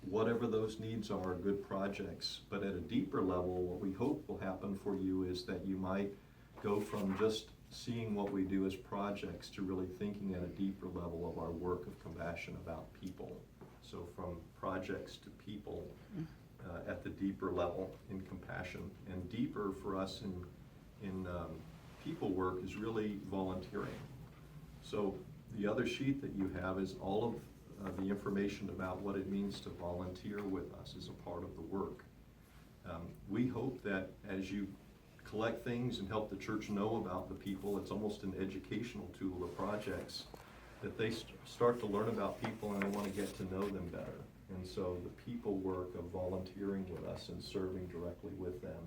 Whatever those needs are good projects, but at a deeper level, what we hope will happen for you is that you might go from just seeing what we do as projects to really thinking at a deeper level of our work of compassion about people. So from projects to people at the deeper level in compassion. And deeper for us in people work is really volunteering. So the other sheet that you have is all of the information about what it means to volunteer with us as a part of the work. We hope that as you collect things and help the church know about the people, it's almost an educational tool of projects, that they start to learn about people and they want to get to know them better. And so the people work of volunteering with us and serving directly with them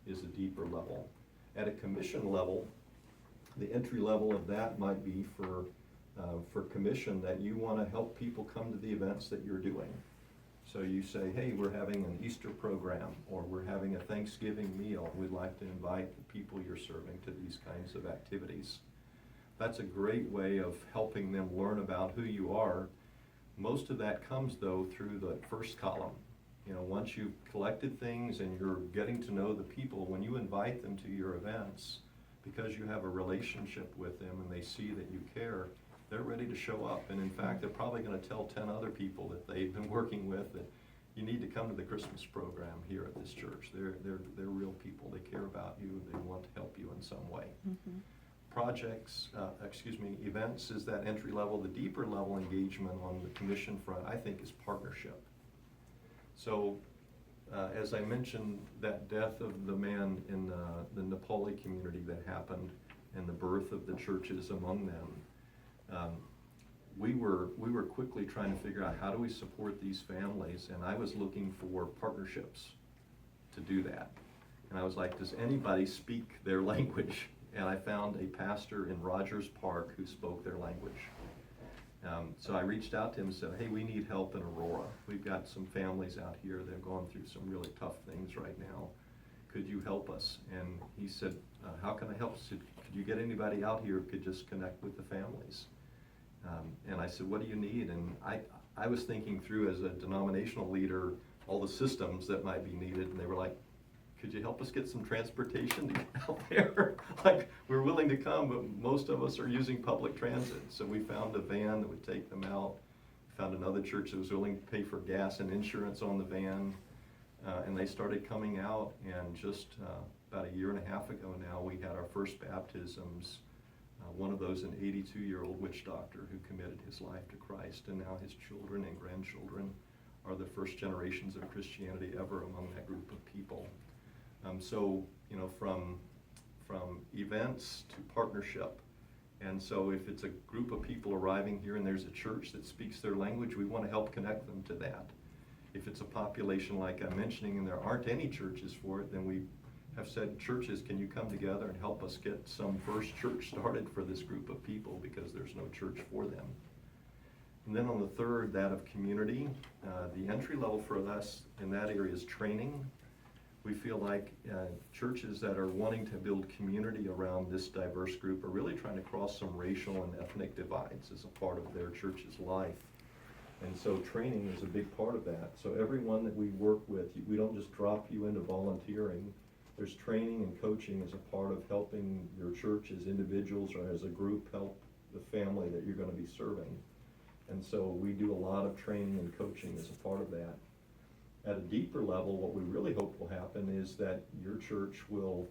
is a deeper level. At a commission level, the entry level of that might be for commission, that you want to help people come to the events that you're doing. So you say, hey, we're having an Easter program, or we're having a Thanksgiving meal. We'd like to invite the people you're serving to these kinds of activities. That's a great way of helping them learn about who you are. Most of that comes, though, through the first column. You know, once you've collected things and you're getting to know the people, when you invite them to your events, because you have a relationship with them and they see that you care, they're ready to show up. And in fact, they're probably going to tell 10 other people that they've been working with that you need to come to the Christmas program here at this church. They're real people. They care about you. They want to help you in some way. Mm-hmm. Events is that entry level. The deeper level engagement on the commission front, I think, is partnership. So, as I mentioned, that death of the man in the Nepali community that happened, and the birth of the churches among them, we were quickly trying to figure out how do we support these families, and I was looking for partnerships to do that. And I was like, does anybody speak their language? And I found a pastor in Rogers Park who spoke their language. So I reached out to him and said, hey, we need help in Aurora. We've got some families out here that have gone through some really tough things right now. Could you help us? And he said, how can I help? I said, could you get anybody out here who could just connect with the families? And I said, what do you need? And I was thinking through, as a denominational leader, all the systems that might be needed, and they were like, could you help us get some transportation to get out there? Like, we're willing to come, but most of us are using public transit. So we found a van that would take them out. Found another church that was willing to pay for gas and insurance on the van. And they started coming out, and just about a year and a half ago now, we had our first baptisms. One of those, an 82-year-old witch doctor who committed his life to Christ, and now his children and grandchildren are the first generations of Christianity ever among that group of people. So, you know, from events to partnership. And so if it's a group of people arriving here and there's a church that speaks their language, we want to help connect them to that. If it's a population like I'm mentioning and there aren't any churches for it, then we have said, churches, can you come together and help us get some first church started for this group of people, because there's no church for them. And then on the third, that of community, the entry level for us in that area is training. We feel like churches that are wanting to build community around this diverse group are really trying to cross some racial and ethnic divides as a part of their church's life. And so training is a big part of that. So everyone that we work with, we don't just drop you into volunteering. There's training and coaching as a part of helping your church as individuals or as a group help the family that you're going to be serving. And so we do a lot of training and coaching as a part of that. At a deeper level, what we really hope will happen is that your church will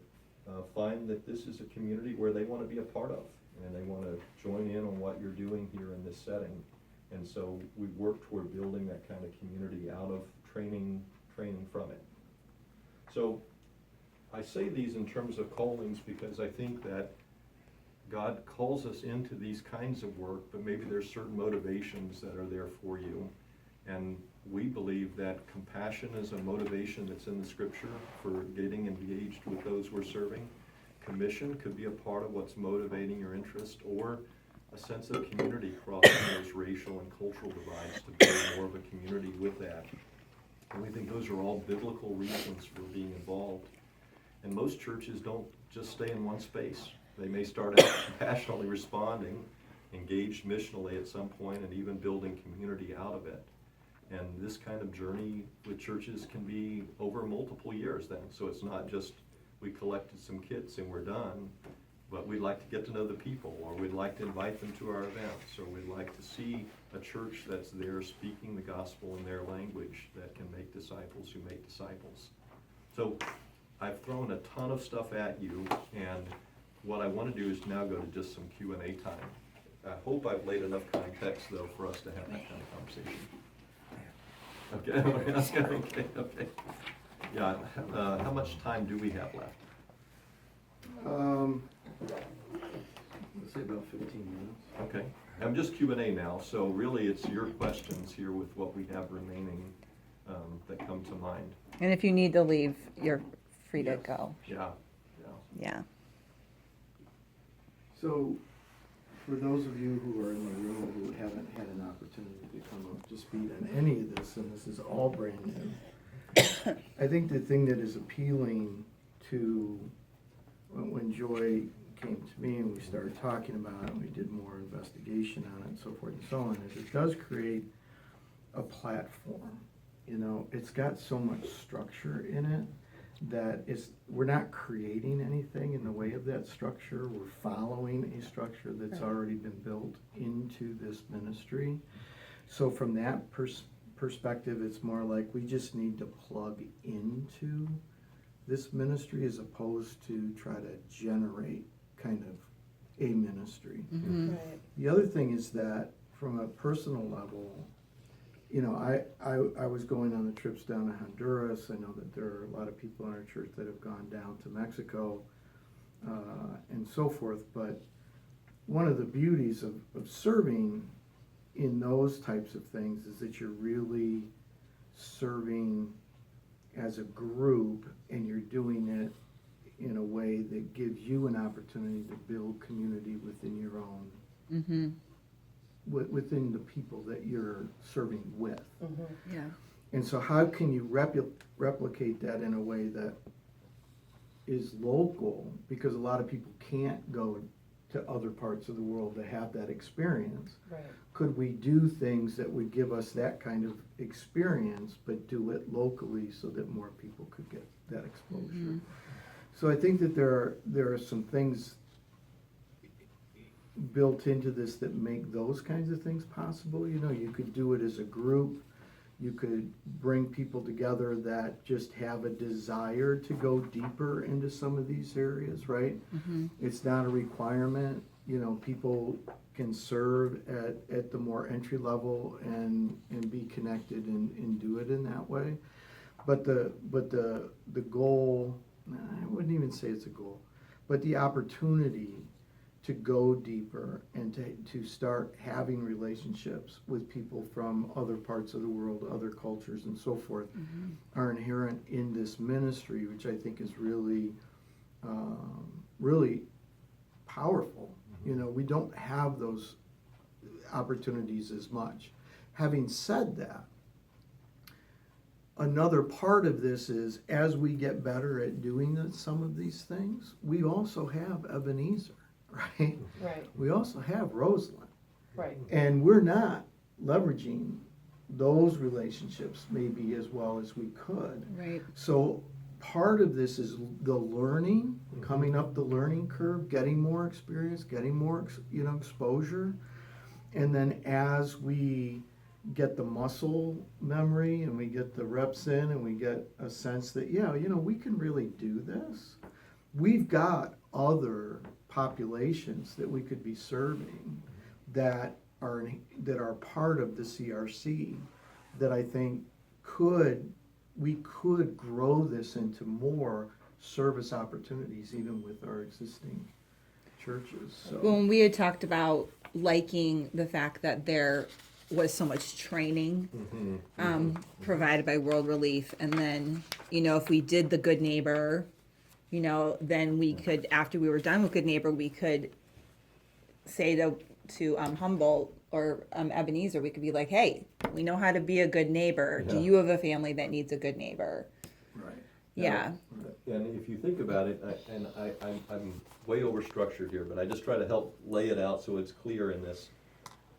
find that this is a community where they want to be a part of, and they want to join in on what you're doing here in this setting. And so we work toward building that kind of community out of training from it. So I say these in terms of callings because I think that God calls us into these kinds of work, but maybe there's certain motivations that are there for you. And we believe that compassion is a motivation that's in the scripture for getting engaged with those we're serving. Commission could be a part of what's motivating your interest, or a sense of community crossing those racial and cultural divides to build more of a community with that. And we think those are all biblical reasons for being involved. And most churches don't just stay in one space. They may start out compassionately responding, engaged missionally at some point, and even building community out of it. And this kind of journey with churches can be over multiple years then. So it's not just we collected some kits and we're done, but we'd like to get to know the people, or we'd like to invite them to our events, or we'd like to see a church that's there speaking the gospel in their language that can make disciples who make disciples. So I've thrown a ton of stuff at you, and what I want to do is now go to just some Q&A time. I hope I've laid enough context, though, for us to have that kind of conversation. Okay, okay. Yeah, how much time do we have left? Let's say about 15 minutes. Okay. I'm just Q&A now, so really it's your questions here with what we have remaining that come to mind. And if you need to leave, you're free to Yes. go. Yeah. Yeah. So, for those of you who are in the room who haven't had an opportunity to come up to speed on any of this, and this is all brand new, I think the thing that is appealing to, when Joy came to me and we started talking about it, and we did more investigation on it and so forth and so on, is it does create a platform. You know, it's got so much structure in it that we're not creating anything in the way of that structure. We're following a structure that's already been built into this ministry. So from that perspective, it's more like we just need to plug into this ministry as opposed to try to generate kind of a ministry. Mm-hmm. The other thing is that from a personal level, you know, I was going on the trips down to Honduras. I know that there are a lot of people in our church that have gone down to Mexico and so forth. But one of the beauties of serving in those types of things is that you're really serving as a group, and you're doing it in a way that gives you an opportunity to build community within your own Mm-hmm. within the people that you're serving with. Yeah. And so how can you replicate that in a way that is local? Because a lot of people can't go to other parts of the world to have that experience. Right. Could we do things that would give us that kind of experience, but do it locally so that more people could get that exposure? Mm-hmm. So I think that there are some things built into this that make those kinds of things possible. You know, you could do it as a group. You could bring people together that just have a desire to go deeper into some of these areas, right? Mm-hmm. It's not a requirement. You know, people can serve at the more entry level and be connected and do it in that way. But the goal, I wouldn't even say it's a goal, but the opportunity to go deeper and to start having relationships with people from other parts of the world, other cultures and so forth, are inherent in this ministry, which I think is really, really powerful. You know, we don't have those opportunities as much. Having said that, another part of this is as we get better at doing some of these things, we also have Ebenezer. Right? Right. We also have Roseland. Right. And we're not leveraging those relationships maybe as well as we could. Right. So part of this is the learning, coming up the learning curve, getting more experience, getting more exposure. And then as we get the muscle memory and we get the reps in and we get a sense that, yeah, you know, we can really do this. We've got other populations that we could be serving that are part of the CRC that I think we could grow this into more service opportunities even with our existing churches. So When we had talked about liking the fact that there was so much training provided by World Relief, and then, you know, if we did the Good Neighbor, you know, then we could, after we were done with Good Neighbor, we could say to Humboldt or Ebenezer, we could be like, hey, we know how to be a good neighbor. Do Yeah. you have a family that needs a good neighbor? right. Yeah. And if you think about it, I'm way overstructured here, but I just try to help lay it out so it's clear in this.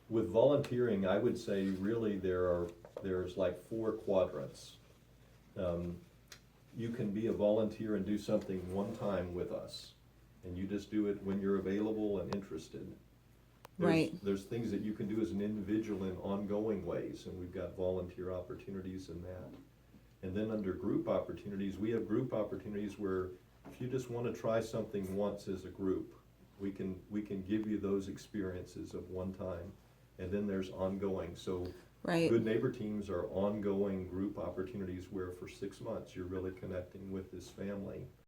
With volunteering, I would say really there's like 4 quadrants. You can be a volunteer and do something one time with us, and you just do it when you're available and interested. Right. There's things that you can do as an individual in ongoing ways, and we've got volunteer opportunities in that. And then under group opportunities, we have group opportunities where if you just want to try something once as a group, we can give you those experiences of one time. And then there's ongoing. So Right. Good Neighbor teams are ongoing group opportunities where for 6 months you're really connecting with this family.